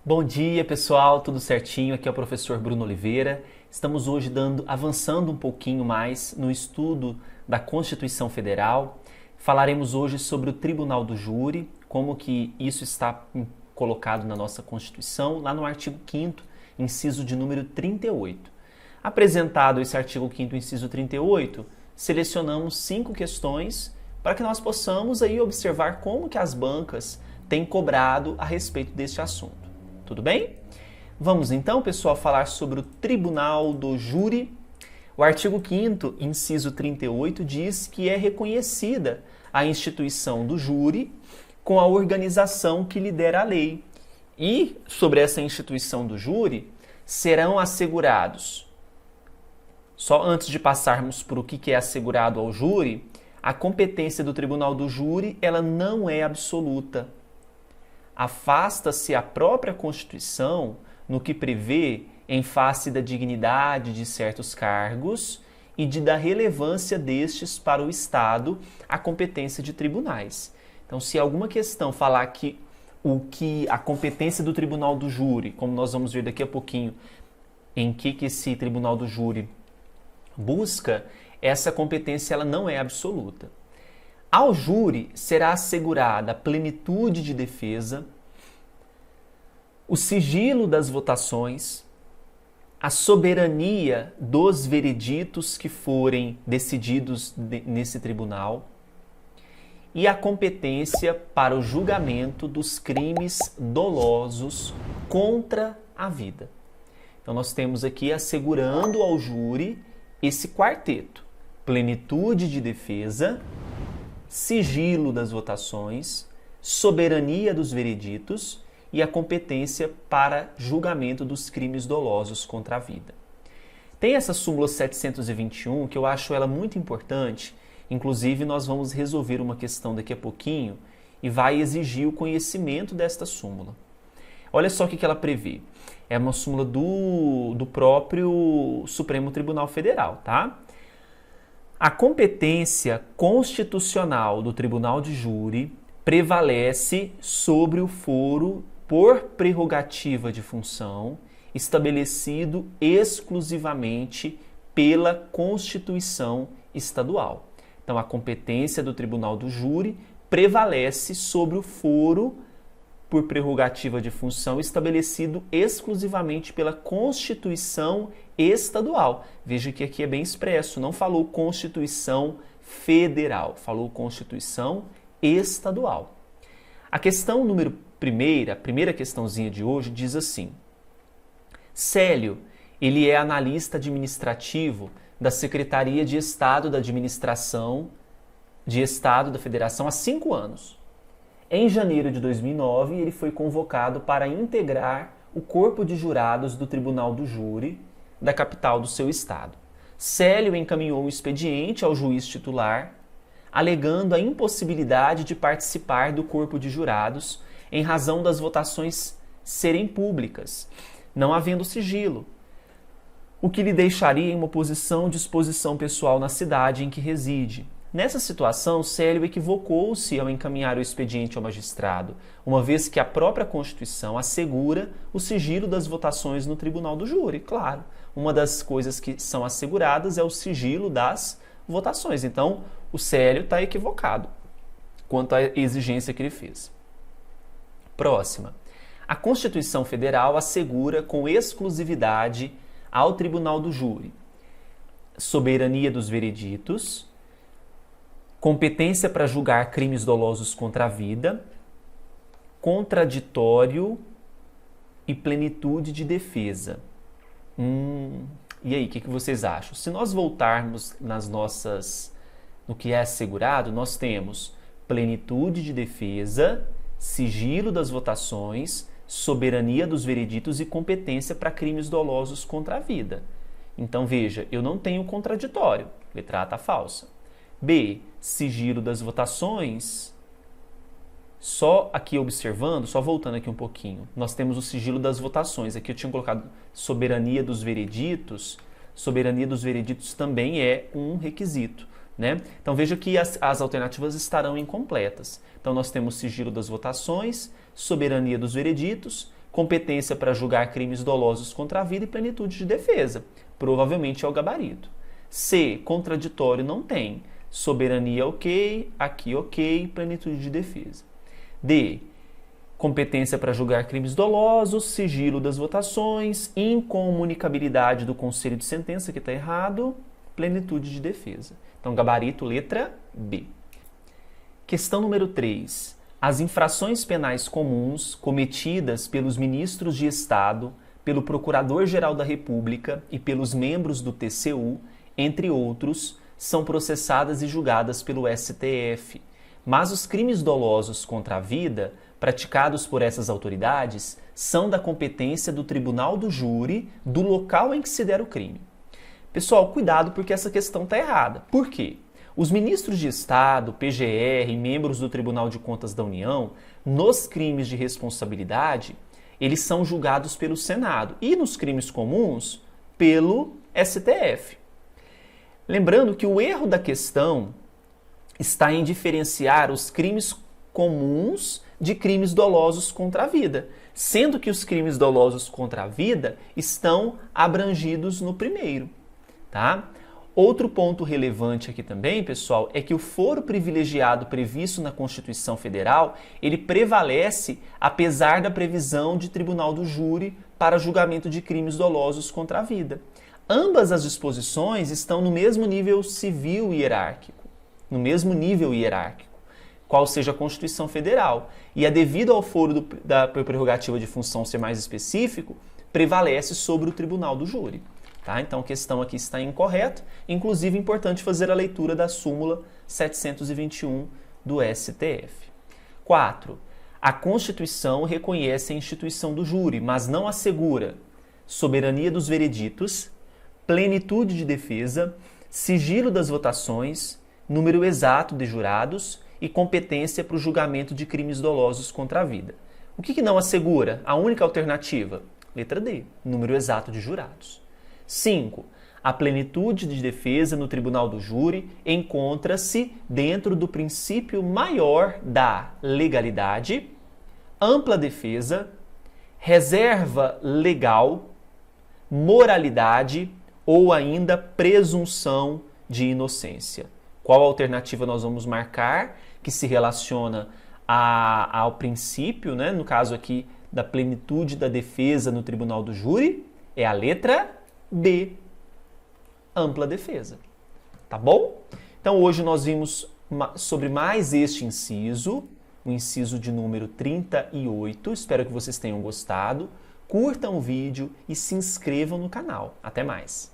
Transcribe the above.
Bom dia, pessoal, tudo certinho? Aqui é o professor Bruno Oliveira. Estamos hoje avançando um pouquinho mais no estudo da Constituição Federal. Falaremos hoje sobre o Tribunal do Júri, como que isso está colocado na nossa Constituição, lá no artigo 5º, inciso de número 38. Apresentado esse artigo 5º, inciso 38, selecionamos 5 questões para que nós possamos aí observar como que as bancas têm cobrado a respeito deste assunto. Tudo bem? Vamos então, pessoal, falar sobre o Tribunal do Júri. O artigo 5º, inciso 38, diz que é reconhecida a instituição do júri com a organização que lhe der a lei. E, sobre essa instituição do júri, serão assegurados. Só antes de passarmos por o que é assegurado ao júri, a competência do Tribunal do Júri ela não é absoluta. Afasta-se a própria Constituição no que prevê em face da dignidade de certos cargos e da relevância destes para o Estado a competência de tribunais. Então, se alguma questão falar que a competência do Tribunal do Júri, como nós vamos ver daqui a pouquinho, em que esse Tribunal do Júri busca, essa competência ela não é absoluta. Ao júri será assegurada a plenitude de defesa, o sigilo das votações, a soberania dos vereditos que forem decididos nesse tribunal e a competência para o julgamento dos crimes dolosos contra a vida. Então nós temos aqui assegurando ao júri esse quarteto: plenitude de defesa, sigilo das votações, soberania dos vereditos e a competência para julgamento dos crimes dolosos contra a vida. Tem essa súmula 721 que eu acho ela muito importante, inclusive nós vamos resolver uma questão daqui a pouquinho e vai exigir o conhecimento desta súmula. Olha só o que ela prevê. É uma súmula do próprio Supremo Tribunal Federal, tá? A competência constitucional do Tribunal de Júri prevalece sobre o foro por prerrogativa de função estabelecido exclusivamente pela Constituição Estadual. Então, a competência do Tribunal do Júri prevalece sobre o foro por prerrogativa de função estabelecido exclusivamente pela Constituição Estadual. Veja que aqui é bem expresso, não falou Constituição Federal, falou Constituição Estadual. A questão número 1, a primeira questãozinha de hoje, diz assim: Célio, ele é analista administrativo da Secretaria de Estado da Administração de Estado da Federação há 5 anos. Em janeiro de 2009, ele foi convocado para integrar o corpo de jurados do Tribunal do Júri da capital do seu estado. Célio encaminhou um expediente ao juiz titular, alegando a impossibilidade de participar do corpo de jurados em razão das votações serem públicas, não havendo sigilo, o que lhe deixaria em uma posição de exposição pessoal na cidade em que reside. Nessa situação, Célio equivocou-se ao encaminhar o expediente ao magistrado, uma vez que a própria Constituição assegura o sigilo das votações no Tribunal do Júri. Claro, uma das coisas que são asseguradas é o sigilo das votações. Então, o Célio está equivocado quanto à exigência que ele fez. Próxima. A Constituição Federal assegura com exclusividade ao Tribunal do Júri soberania dos vereditos, competência para julgar crimes dolosos contra a vida, contraditório e plenitude de defesa. E aí, o que vocês acham? Se nós voltarmos no que é assegurado, nós temos plenitude de defesa, sigilo das votações, soberania dos vereditos e competência para crimes dolosos contra a vida. Então, veja, eu não tenho contraditório, letra A está falsa. B, sigilo das votações, só aqui observando, só voltando aqui um pouquinho, nós temos o sigilo das votações. Aqui eu tinha colocado soberania dos vereditos também é um requisito, né? Então veja que as alternativas estarão incompletas. Então nós temos sigilo das votações, soberania dos vereditos, competência para julgar crimes dolosos contra a vida e plenitude de defesa. Provavelmente é o gabarito. C, contraditório não tem. Soberania ok, aqui ok, plenitude de defesa. D, competência para julgar crimes dolosos, sigilo das votações, incomunicabilidade do conselho de sentença, que está errado, plenitude de defesa. Então, gabarito, letra B. Questão número 3. As infrações penais comuns cometidas pelos ministros de Estado, pelo Procurador-Geral da República e pelos membros do TCU, entre outros, são processadas e julgadas pelo STF. Mas os crimes dolosos contra a vida, praticados por essas autoridades, são da competência do tribunal do júri do local em que se der o crime. Pessoal, cuidado porque essa questão está errada. Por quê? Os ministros de Estado, PGR e membros do Tribunal de Contas da União, nos crimes de responsabilidade, eles são julgados pelo Senado e nos crimes comuns, pelo STF. Lembrando que o erro da questão está em diferenciar os crimes comuns de crimes dolosos contra a vida, sendo que os crimes dolosos contra a vida estão abrangidos no primeiro, tá? Outro ponto relevante aqui também, pessoal, é que o foro privilegiado previsto na Constituição Federal, ele prevalece apesar da previsão de tribunal do júri para julgamento de crimes dolosos contra a vida. Ambas as disposições estão no mesmo nível civil hierárquico, qual seja a Constituição Federal. E devido ao foro da prerrogativa de função ser mais específico, prevalece sobre o tribunal do júri. Tá? Então a questão aqui está incorreta, inclusive é importante fazer a leitura da súmula 721 do STF. 4. A Constituição reconhece a instituição do júri, mas não assegura soberania dos vereditos, plenitude de defesa, sigilo das votações, número exato de jurados e competência para o julgamento de crimes dolosos contra a vida. O que não assegura? A única alternativa? Letra D, número exato de jurados. 5. A plenitude de defesa no tribunal do júri encontra-se dentro do princípio maior da legalidade, ampla defesa, reserva legal, moralidade ou ainda presunção de inocência. Qual alternativa nós vamos marcar que se relaciona ao princípio, né? No caso aqui da plenitude da defesa no tribunal do júri? É a letra B, ampla defesa. Tá bom? Então hoje nós vimos sobre mais este inciso, o inciso de número 38. Espero que vocês tenham gostado. Curtam o vídeo e se inscrevam no canal. Até mais!